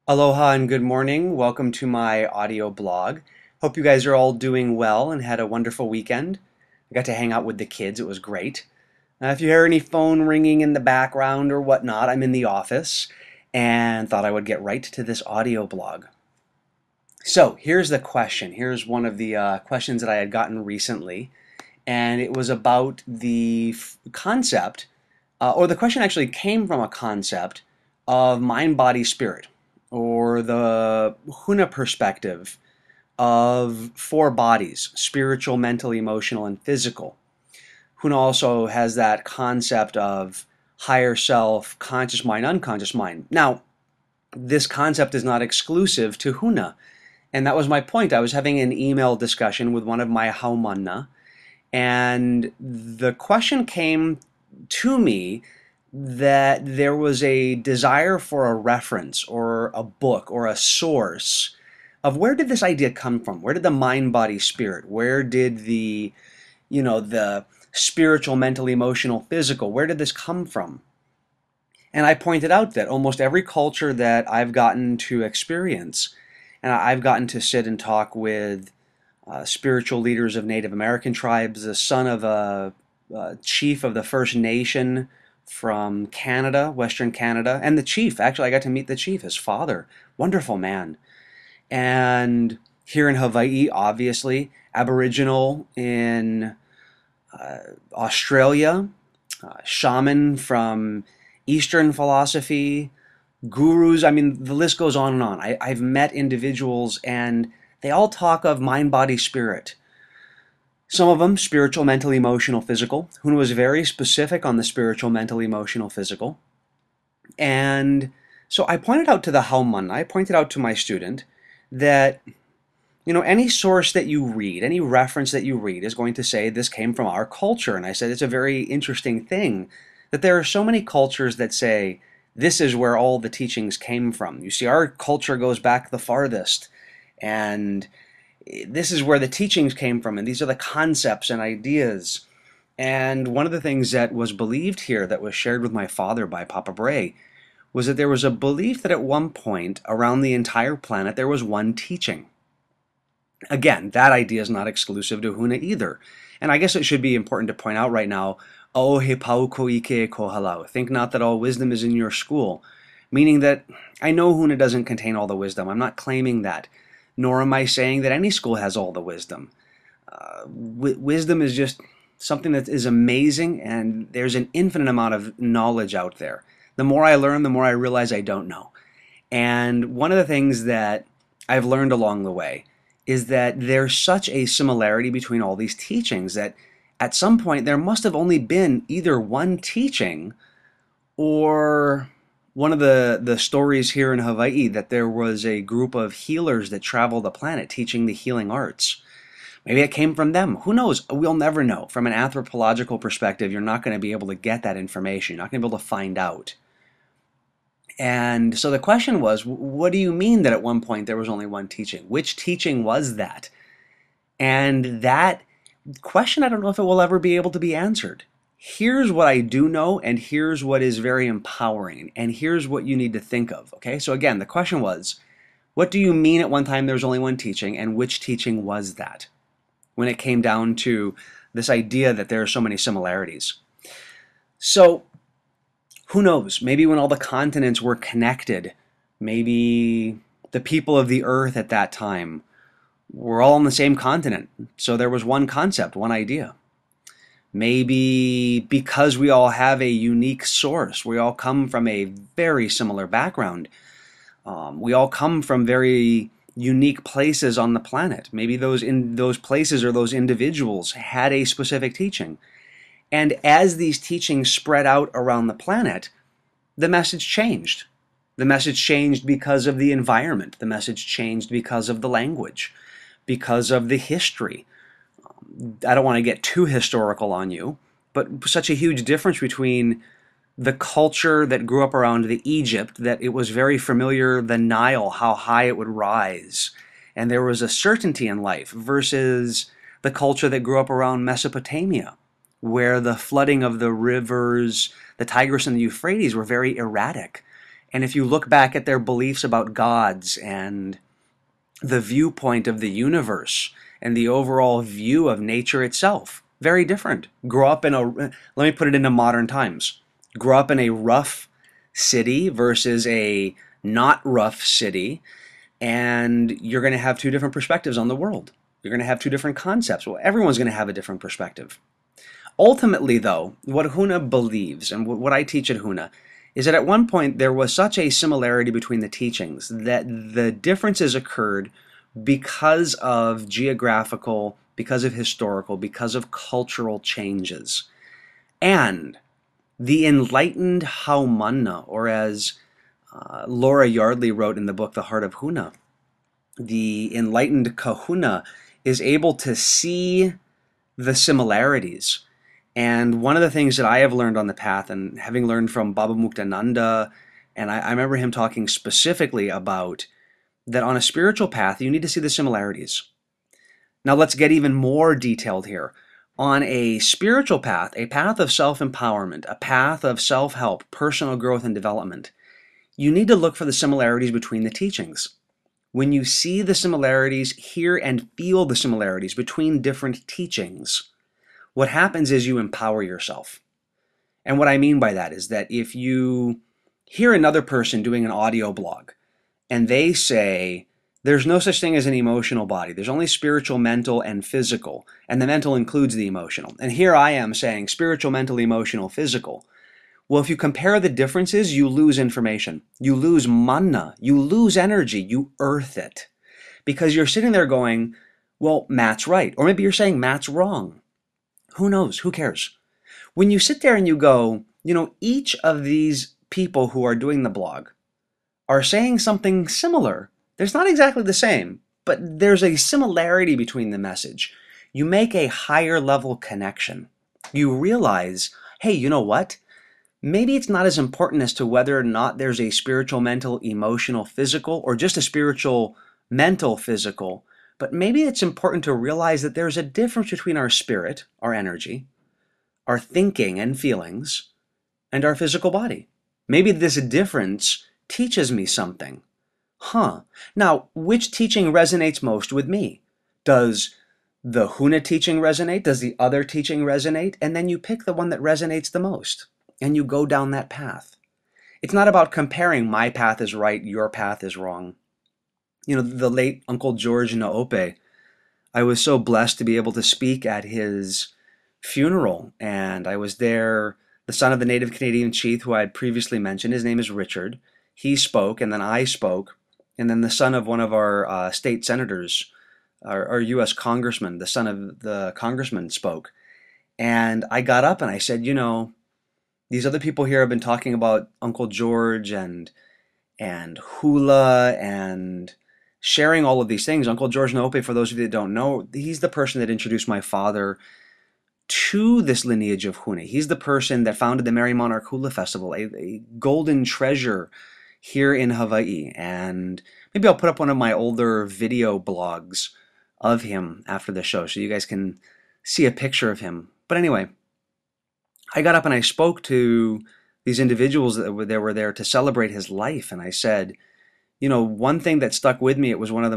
Aloha and good morning. Welcome to my audio blog. Hope you guys are all doing well and had a wonderful weekend. I got to hang out with the kids. It was great. If you hear any phone ringing in the background or whatnot, I'm in the office and thought I would get right to this audio blog. So here's the question. Here's one of the questions that I had gotten recently, and it was about the concept, or the question actually came from a concept of mind, body, spirit, or the Huna perspective of four bodies: spiritual, mental, emotional, and physical. Huna also has that concept of higher self, conscious mind, unconscious mind. Now, this concept is not exclusive to Huna, and that was my point. I was having an email discussion with one of my Huna, and the question came to me that there was a desire for a reference or a book or a source of where did this idea come from? Where did the mind, body, spirit? Where did the spiritual, mental, emotional, physical, where did this come from? And I pointed out that almost every culture that I've gotten to experience, and I've gotten to sit and talk with spiritual leaders of Native American tribes, the son of a chief of the First Nation from Canada, Western Canada, and the chief. Actually, I got to meet the chief, his father. Wonderful man. And here in Hawaii, obviously, Aboriginal in Australia, shaman from Eastern philosophy, gurus. I mean, the list goes on and on. I've met individuals and they all talk of mind, body, spirit. Some of them spiritual, mental, emotional, physical. Huna was very specific on the spiritual, mental, emotional, physical. And so I pointed out to the Hauman, I pointed out to my student that any source that you read, any reference that you read is going to say this came from our culture. And I said it's a very interesting thing that there are so many cultures that say this is where all the teachings came from. You see, our culture goes back the farthest, and this is where the teachings came from, and these are the concepts and ideas. And one of the things that was believed here, that was shared with my father by Papa Bray, was that there was a belief that at one point around the entire planet there was one teaching. Again, that idea is not exclusive to Huna either. And I guess it should be important to point out right now, O he pau ko ike ko halau. Think not that all wisdom is in your school. Meaning that I know Huna doesn't contain all the wisdom. I'm not claiming that. Nor am I saying that any school has all the wisdom. Wisdom is just something that is amazing, and there's an infinite amount of knowledge out there. The more I learn, the more I realize I don't know. And one of the things that I've learned along the way is that there's such a similarity between all these teachings that at some point there must have only been either one teaching, or one of the stories here in Hawaii that there was a group of healers that traveled the planet teaching the healing arts. Maybe it came from them. Who knows? We'll never know. From an anthropological perspective, you're not going to be able to get that information. You're not going to be able to find out. And so the question was, what do you mean that at one point there was only one teaching? Which teaching was that? And that question, I don't know if it will ever be able to be answered. Here's what I do know, and here's what is very empowering, and here's what you need to think of. Okay, so again, the question was, what do you mean at one time there was only one teaching, and which teaching was that? When it came down to this idea that there are so many similarities. So, who knows? Maybe when all the continents were connected, maybe the people of the earth at that time were all on the same continent. So there was one concept, one idea. Maybe because we all have a unique source, we all come from a very similar background. We all come from very unique places on the planet. Maybe those places or those individuals had a specific teaching. And as these teachings spread out around the planet, the message changed. The message changed because of the environment. The message changed because of the language, because of the history. I don't want to get too historical on you, but such a huge difference between the culture that grew up around the Egypt, that it was very familiar, the Nile, how high it would rise, and there was a certainty in life, versus the culture that grew up around Mesopotamia, where the flooding of the rivers, the Tigris and the Euphrates, were very erratic. And if you look back at their beliefs about gods and the viewpoint of the universe and the overall view of nature itself, very different. Grow up in a, let me put it into modern times. Grow up in a rough city versus a not rough city, and you're going to have two different perspectives on the world. You're going to have two different concepts. Well, everyone's going to have a different perspective. Ultimately, though, what Huna believes and what I teach at Huna is that at one point there was such a similarity between the teachings that the differences occurred because of geographical, because of historical, because of cultural changes. And the enlightened Haumanna, or as Laura Yardley wrote in the book The Heart of Huna, the enlightened Kahuna is able to see the similarities. And one of the things that I have learned on the path, and having learned from Baba Muktananda, and I remember him talking specifically about that on a spiritual path, you need to see the similarities. Now let's get even more detailed here. On a spiritual path, a path of self-empowerment, a path of self-help, personal growth and development, you need to look for the similarities between the teachings. When you see the similarities, hear and feel the similarities between different teachings, what happens is you empower yourself. And what I mean by that is that if you hear another person doing an audio blog and they say, there's no such thing as an emotional body. There's only spiritual, mental, and physical. And the mental includes the emotional. And here I am saying spiritual, mental, emotional, physical. Well, if you compare the differences, you lose information. You lose mana. You lose energy. You earth it. Because you're sitting there going, well, Matt's right. Or maybe you're saying Matt's wrong. Who knows? Who cares? When you sit there and you go, each of these people who are doing the blog are saying something similar. There's not exactly the same, but there's a similarity between the message. You make a higher level connection. You realize, hey, you know what? Maybe it's not as important as to whether or not there's a spiritual, mental, emotional, physical, or just a spiritual, mental, physical, but maybe it's important to realize that there's a difference between our spirit, our energy, our thinking and feelings, and our physical body. Maybe this difference teaches me something. Now, which teaching resonates most with me? Does the Huna teaching resonate? Does the other teaching resonate? And then you pick the one that resonates the most, and you go down that path. It's not about comparing my path is right, your path is wrong. The late Uncle George Naope, I was so blessed to be able to speak at his funeral, and I was there, the son of the native Canadian chief who I had previously mentioned. His name is Richard. He spoke, and then I spoke. And then the son of one of our state senators, our U.S. congressman, the son of the congressman spoke. And I got up and I said, these other people here have been talking about Uncle George and Hula and sharing all of these things. Uncle George Naope, for those of you that don't know, he's the person that introduced my father to this lineage of Huna. He's the person that founded the Merry Monarch Hula Festival, a golden treasure here in Hawaii. And maybe I'll put up one of my older video blogs of him after the show so you guys can see a picture of him. But anyway, I got up and I spoke to these individuals that were there to celebrate his life. And I said, one thing that stuck with me, it was one of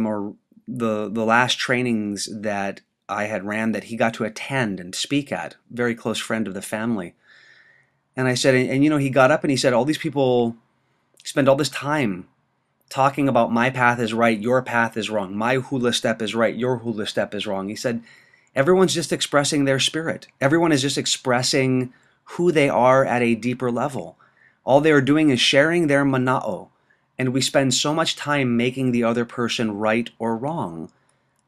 the last trainings that I had ran that he got to attend and speak at, very close friend of the family. And I said, and he got up and he said, all these people spend all this time talking about my path is right, your path is wrong, my hula step is right, your hula step is wrong. He said, everyone's just expressing their spirit. Everyone is just expressing who they are at a deeper level. All they are doing is sharing their mana'o. And we spend so much time making the other person right or wrong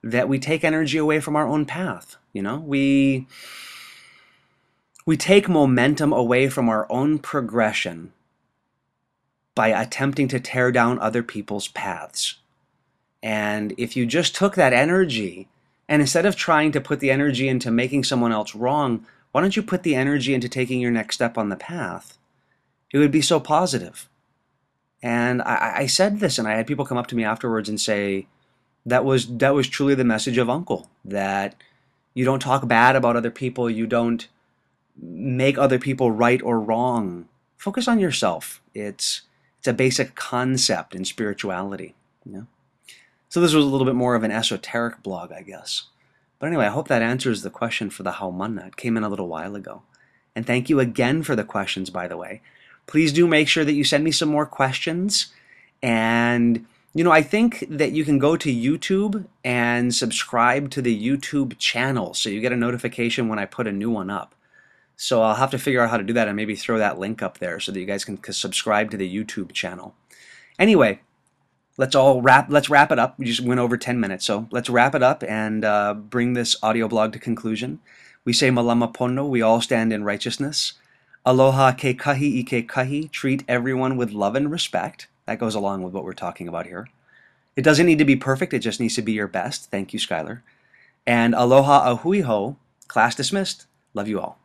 that we take energy away from our own path. We take momentum away from our own progression by attempting to tear down other people's paths. And if you just took that energy, and instead of trying to put the energy into making someone else wrong, why don't you put the energy into taking your next step on the path? It would be so positive. And I said this, and I had people come up to me afterwards and say, that was truly the message of Uncle, that you don't talk bad about other people, you don't make other people right or wrong. Focus on yourself. It's It's a basic concept in spirituality. You know? So this was a little bit more of an esoteric blog, I guess. But anyway, I hope that answers the question for the Haumana. It came in a little while ago. And thank you again for the questions, by the way. Please do make sure that you send me some more questions. And, I think that you can go to YouTube and subscribe to the YouTube channel so you get a notification when I put a new one up. So I'll have to figure out how to do that and maybe throw that link up there so that you guys can subscribe to the YouTube channel. Anyway, let's wrap it up. We just went over 10 minutes, so let's wrap it up and bring this audio blog to conclusion. We say malama pono, we all stand in righteousness. Aloha ke kahi ike kahi, treat everyone with love and respect. That goes along with what we're talking about here. It doesn't need to be perfect, it just needs to be your best. Thank you, Skylar. And aloha ahui ho, class dismissed. Love you all.